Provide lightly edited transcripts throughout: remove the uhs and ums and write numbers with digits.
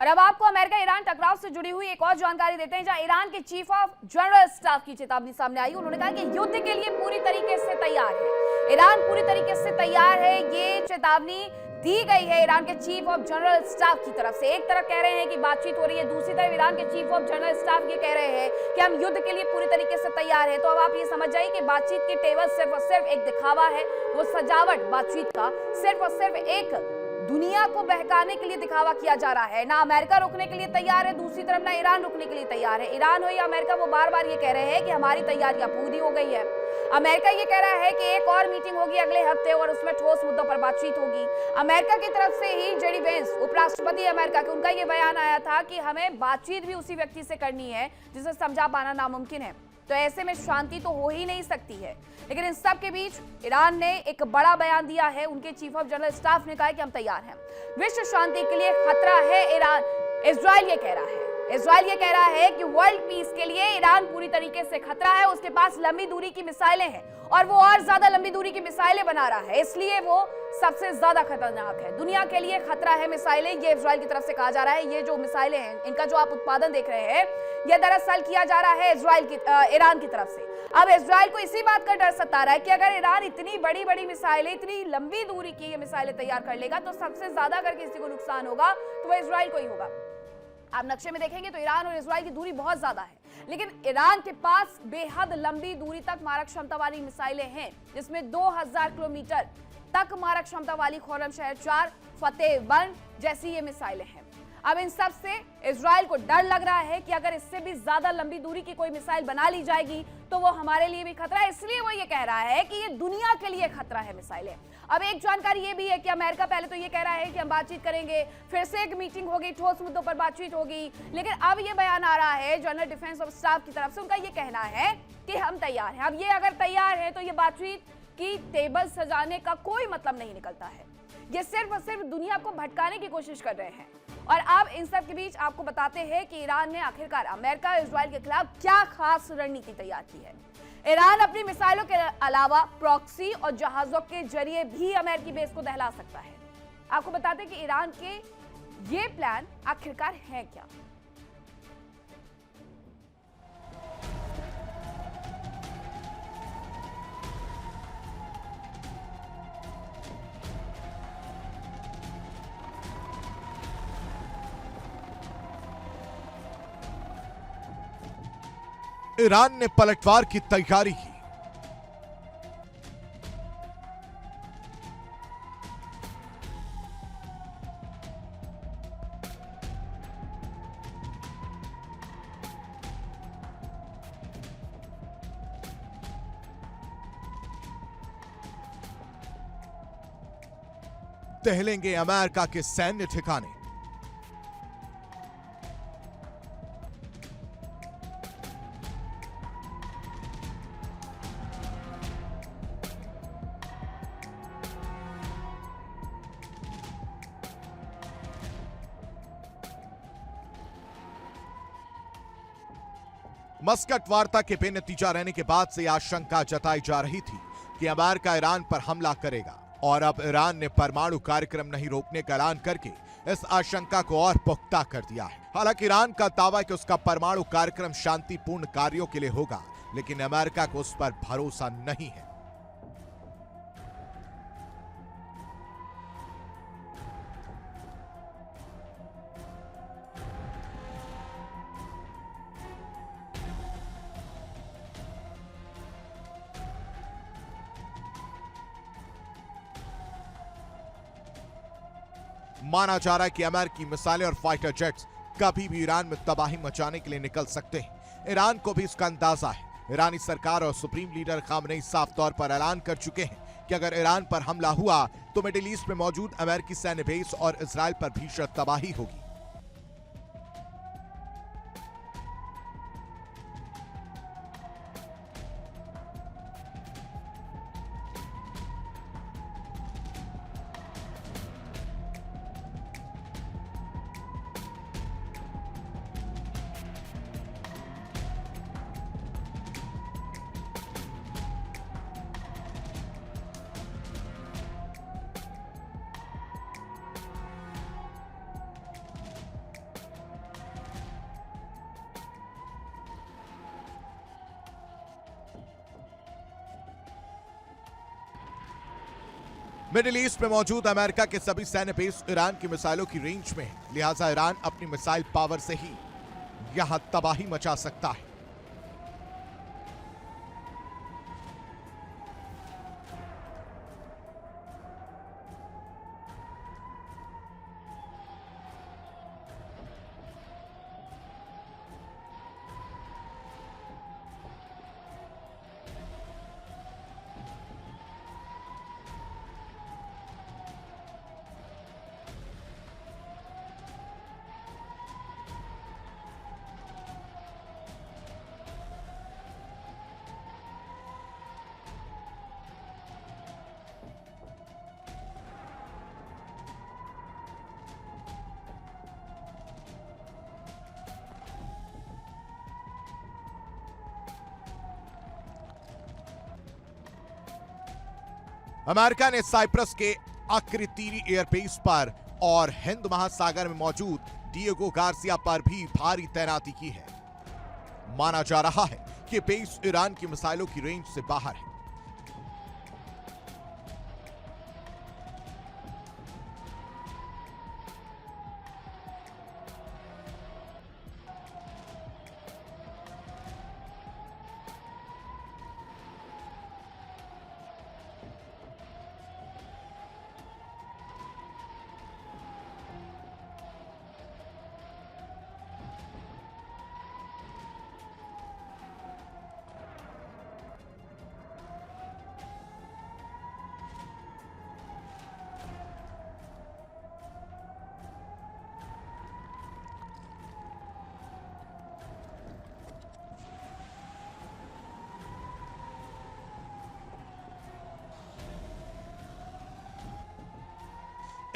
और अब आपको अमेरिका ईरान टकराव से जुड़ी हुई एक और जानकारी देते हैं, जहां ईरान के चीफ ऑफ जनरल स्टाफ की चेतावनी सामने आई। उन्होंने कहा कि युद्ध के लिए पूरी तरीके से तैयार है, ईरान पूरी तरीके से तैयार है। ये चेतावनी दी गई है ईरान के चीफ ऑफ जनरल स्टाफ की तरफ से। एक तरफ कह रहे हैं कि बातचीत हो रही है, दूसरी तरफ ईरान के चीफ ऑफ जनरल स्टाफ ये कह रहे हैं कि हम युद्ध के लिए पूरी तरीके से तैयार हैं। तो अब आप ये समझ जाइए कि बातचीत की टेबल सिर्फ और सिर्फ एक दिखावा है, वो सजावट बातचीत का सिर्फ और सिर्फ एक दुनिया को बहकाने के लिए दिखावा किया जा रहा है। ना अमेरिका रुकने के लिए तैयार है, दूसरी तरफ ना ईरान रुकने के लिए तैयार है। ईरान हो या अमेरिका, वो बार बार ये कह रहे हैं कि हमारी तैयारियां पूरी हो गई है। अमेरिका ये कह रहा है कि एक और मीटिंग होगी अगले हफ्ते और उसमें ठोस मुद्दों पर बातचीत होगी। अमेरिका की तरफ से ही जेडी वेंस, उपराष्ट्रपति अमेरिका के, उनका ये बयान आया था कि हमें बातचीत भी उसी व्यक्ति से करनी है जिसे समझा पाना नामुमकिन है। तो ऐसे में शांति तो हो ही नहीं सकती है। लेकिन इन सब के बीच ईरान ने एक बड़ा बयान दिया है। उनके चीफ ऑफ जनरल स्टाफ ने कहा है कि हम तैयार हैं, विश्व शांति के लिए खतरा है ईरान। इजराइल ये कह रहा है, इजराइल ये कह रहा है कि वर्ल्ड पीस के लिए ईरान पूरी तरीके से खतरा है। उसके पास लंबी दूरी की मिसाइलें हैं और वो और ज्यादा लंबी दूरी की मिसाइलें बना रहा है, इसलिए वो सबसे ज्यादा खतरनाक है। दुनिया के लिए खतरा है मिसाइलें, ये इजराइल की तरफ से कहा जा रहा है। ये जो मिसाइलें हैं, इनका जो आप उत्पादन देख रहे हैं, ये दरअसल किया जा रहा है ईरान की तरफ से। अब इजराइल को इसी बात का डर सता रहा है कि अगर ईरान इतनी बड़ी बड़ी मिसाइलें, इतनी लंबी दूरी की ये मिसाइलें तैयार कर लेगा तो सबसे ज्यादा अगर किसी को नुकसान होगा तो वह इजराइल को ही होगा। आप नक्शे में देखेंगे तो ईरान और इजराइल की दूरी बहुत ज्यादा है, लेकिन ईरान के पास बेहद लंबी दूरी तक मारक क्षमता वाली मिसाइलें हैं, जिसमें 2000 किलोमीटर तक मारक क्षमता वाली खुर्रमशहर 4, फतेह 1 जैसी ये मिसाइलें हैं। अब इन सब से इजराइल को डर लग रहा है कि अगर इससे भी ज्यादा लंबी दूरी की कोई मिसाइल बना ली जाएगी तो वो हमारे लिए भी खतरा है, इसलिए वो ये कह रहा है कि ये दुनिया के लिए खतरा है मिसाइलें। अब एक जानकारी ये भी है कि अमेरिका पहले तो ये कह रहा है कि हम बातचीत करेंगे, फिर से एक मीटिंग होगी, ठोस मुद्दों पर बातचीत होगी, लेकिन अब ये बयान आ रहा है जनरल डिफेंस ऑफ स्टाफ की तरफ से। उनका ये कहना है कि हम तैयार हैं। अब ये अगर तैयार है तो ये बातचीत की टेबल सजाने का कोई मतलब नहीं निकलता है, ये सिर्फ और सिर्फ दुनिया को भटकाने की कोशिश कर रहे हैं। और अब इन सब के बीच आपको बताते हैं कि ईरान ने आखिरकार अमेरिका और इजराइल के खिलाफ क्या खास रणनीति तैयार की है। ईरान अपनी मिसाइलों के अलावा प्रॉक्सी और जहाजों के जरिए भी अमेरिकी बेस को दहला सकता है। आपको बताते हैं कि ईरान के ये प्लान आखिरकार है क्या। ईरान ने पलटवार की तैयारी की। टहलेंगे अमेरिका के सैन्य ठिकाने। मस्कट वार्ता के बेनतीजा रहने के बाद से आशंका जताई जा रही थी कि अमेरिका ईरान पर हमला करेगा, और अब ईरान ने परमाणु कार्यक्रम नहीं रोकने का ऐलान करके इस आशंका को और पुख्ता कर दिया है। हालांकि ईरान का दावा है कि उसका परमाणु कार्यक्रम शांतिपूर्ण कार्यों के लिए होगा, लेकिन अमेरिका को उस पर भरोसा नहीं है। माना जा रहा है कि अमेरिकी मिसाइलें और फाइटर जेट्स कभी भी ईरान में तबाही मचाने के लिए निकल सकते हैं। ईरान को भी इसका अंदाजा है। ईरानी सरकार और सुप्रीम लीडर खामनेई साफ तौर पर ऐलान कर चुके हैं कि अगर ईरान पर हमला हुआ तो मिडिल ईस्ट में मौजूद अमेरिकी सैन्य बेस और इजराइल पर भीषण तबाही होगी। मिडिल ईस्ट में मौजूद अमेरिका के सभी सैन्य बेस ईरान की मिसाइलों की रेंज में है, लिहाजा ईरान अपनी मिसाइल पावर से ही यहां तबाही मचा सकता है। अमेरिका ने साइप्रस के अक्रितीरी एयरबेस पर और हिंद महासागर में मौजूद डिएगो गार्सिया पर भी भारी तैनाती की है। माना जा रहा है कि बेस ईरान की मिसाइलों की रेंज से बाहर है।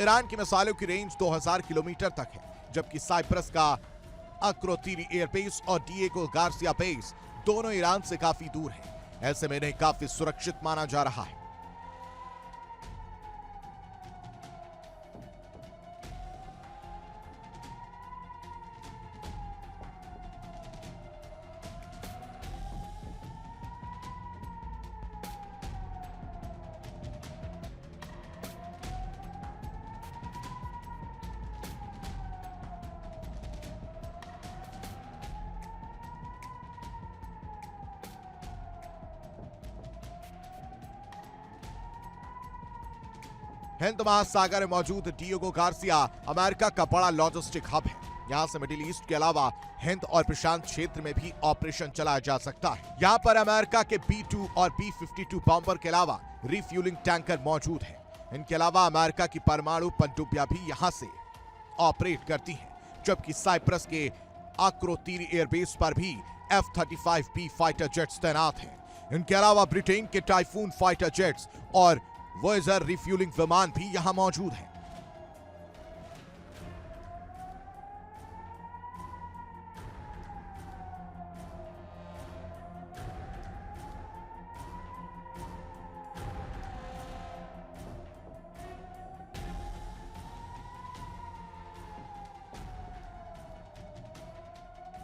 ईरान की मिसाइलों की रेंज 2000 किलोमीटर तक है, जबकि साइप्रस का अक्रोतीरी एयरबेस और डिएगो गार्सिया बेस दोनों ईरान से काफी दूर हैं। ऐसे में इन्हें काफी सुरक्षित माना जा रहा है। हिंद महासागर में मौजूद डिएगो गार्सिया अमेरिका का बड़ा लॉजिस्टिक हब है। यहां से मिडिल ईस्ट के अलावा हिंद और प्रशांत क्षेत्र में भी ऑपरेशन चलाया जा सकता है। यहां पर अमेरिका के B-2 और B-52 बॉम्बर के अलावा रिफ्यूलिंग टैंकर मौजूद है। इनके अलावा अमेरिका की परमाणु पनडुब्बियां भी यहां से ऑपरेट करती हैं, जबकि साइप्रस के अक्रोतीरी एयरबेस पर भी F-35B फाइटर जेट्स तैनात हैं। इनके अलावा ब्रिटेन के टाइफून फाइटर जेट्स और वॉयेजर रिफ्यूलिंग विमान भी यहां मौजूद हैं।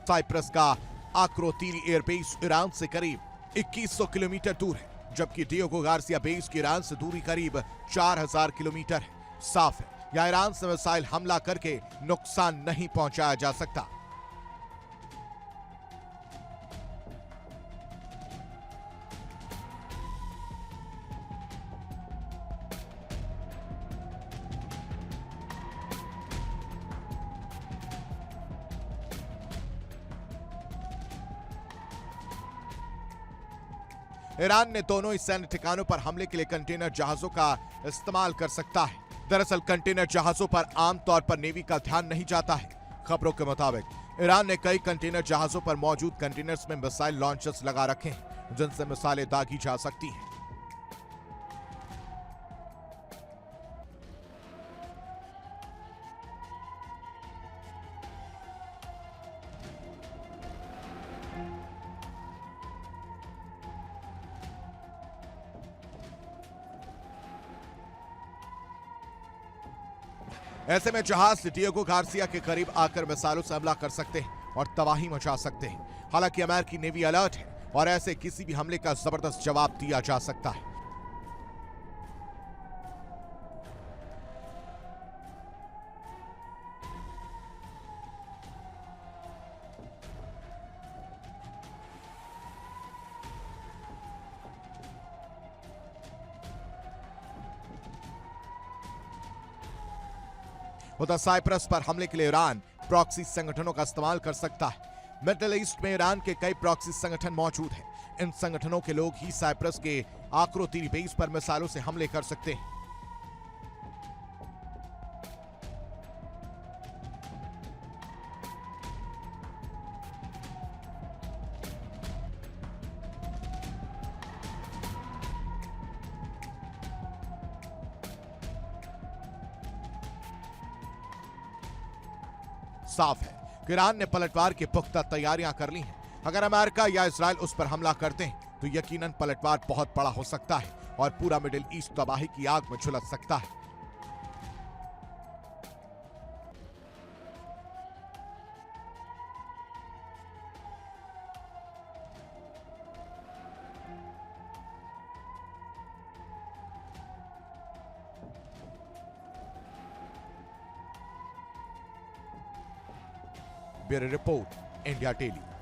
साइप्रस का अक्रोतीरी एयरबेस ईरान से करीब 2100 किलोमीटर दूर है, जबकि डिएगो गार्सिया बेस की ईरान से दूरी करीब 4000 किलोमीटर है। साफ है, यहां ईरान से मिसाइल हमला करके नुकसान नहीं पहुंचाया जा सकता। ईरान ने दोनों ही सैन्य ठिकानों पर हमले के लिए कंटेनर जहाजों का इस्तेमाल कर सकता है। दरअसल कंटेनर जहाजों पर आमतौर पर नेवी का ध्यान नहीं जाता है। खबरों के मुताबिक ईरान ने कई कंटेनर जहाजों पर मौजूद कंटेनर्स में मिसाइल लॉन्चर्स लगा रखे हैं, जिनसे मिसाइलें दागी जा सकती हैं। ऐसे में जहाज डिएगो गार्सिया के करीब आकर मिसाइलों से हमला कर सकते हैं और तबाही मचा सकते हैं। हालांकि अमेरिकी नेवी अलर्ट है और ऐसे किसी भी हमले का जबरदस्त जवाब दिया जा सकता है। उधर साइप्रस पर हमले के लिए ईरान प्रॉक्सी संगठनों का इस्तेमाल कर सकता है। मिडिल ईस्ट में ईरान के कई प्रॉक्सी संगठन मौजूद हैं। इन संगठनों के लोग ही साइप्रस के आक्रोतिरी बेस पर मिसाइलों से हमले कर सकते हैं। साफ है कि ईरान ने पलटवार की पुख्ता तैयारियां कर ली हैं। अगर अमेरिका या इजराइल उस पर हमला करते हैं तो यकीनन पलटवार बहुत बड़ा हो सकता है और पूरा मिडिल ईस्ट तबाही की आग में झुलस सकता है। Bureau report, India daily.